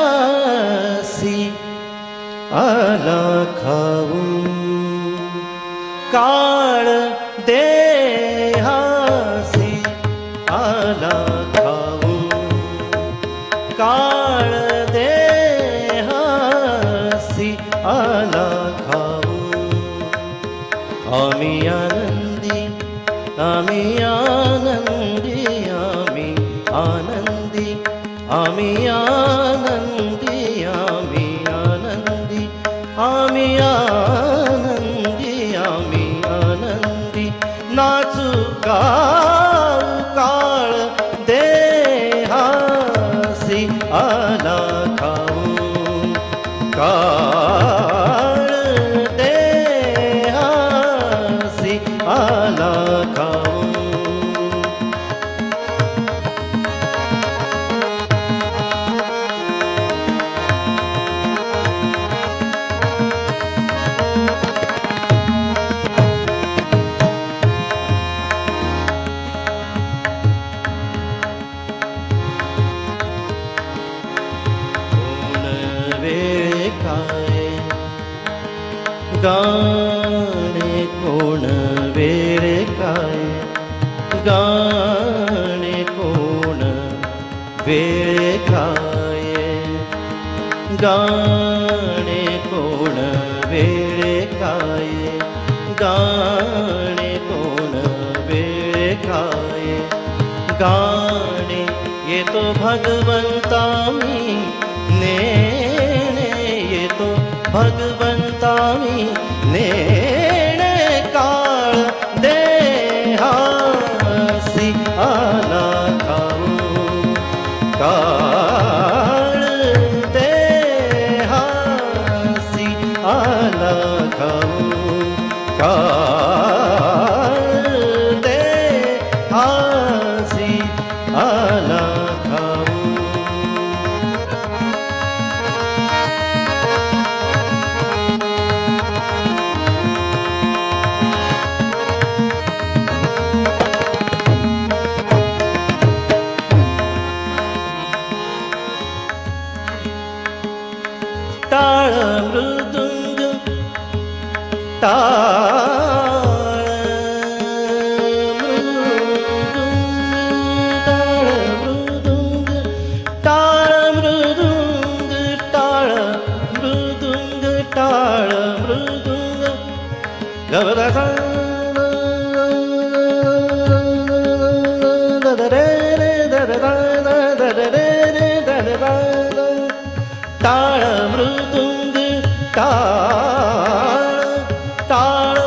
देहासी आला खाऊं काळ देहासी आला खाऊं काळ देहासी आला खाऊं आम्ही आनंदी आम्ही आनंदी आम्ही आनंदी आम्ही आनंदी आम्ही आनंदी आम्ही आनंदी आम्ही आनंदी नाचू गाऊ काळ देहासी आला खाऊं काळ देहासी आला खाऊं गाणे कोण वेळ काय गाणे कोण वेळ काय गाणे कोण वेळ काय गाणे कोण वेळ काय गाणे येतो भगवंता मी नेणे येतो भगवंता मी नेणे काळ देहासी आला खाऊं काळ देहासी आला खाऊं काळ देहासी आला खाऊं टाळ मृदुंग टाळ मृदुंग टाळ मृदुंग टाळ मृदुंग टाळ मृदुंग गवदासा टाळ मृदुंग टाळ टाळ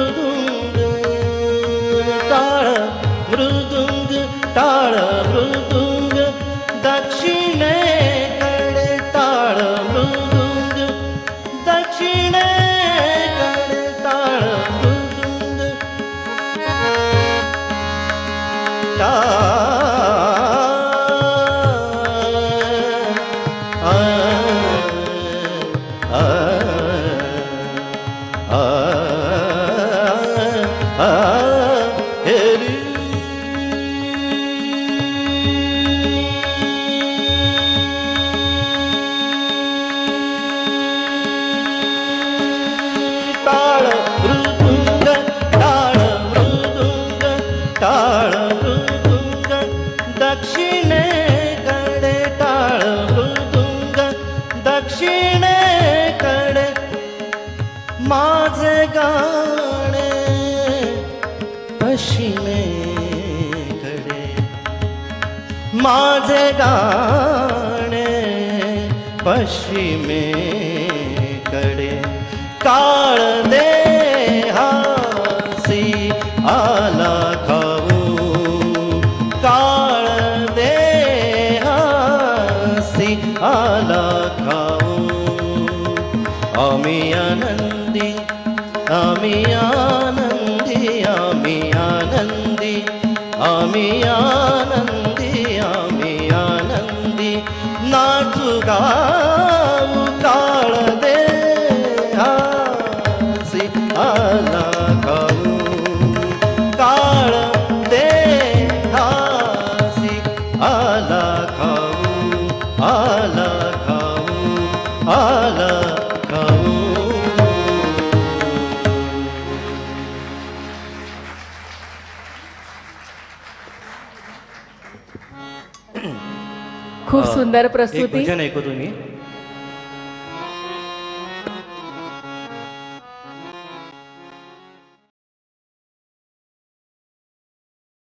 मृदुंग टाळ मृदुंग टाळ मृदुंग दक्षिणेकडे टाळ मृदुंग दक्षिणेकडे टाळ मृदुंग टाळ मृदुंग टाळ मृदुंग टाळ मृदुंग दक्षिणेकडे टाळ मृदुंग दक्षिणेकडे माझे गाणे पश्चिमेकडे माझे गाणे पश्चिमेकडे काळ देहासी आला खाऊ काळ देहासी आला खाऊ आम्ही आनंदी आम्ही आनंदी आम्ही आनंदी आम्ही आनंदी आम्ही आनंदी नाचू गाऊ काळ देहासी आला खाऊ काळ देहासी आला खाऊ आला खाऊ आला खाऊ. खूप सुंदर एक प्रस्तुती. भजन ऐकू तुम्ही.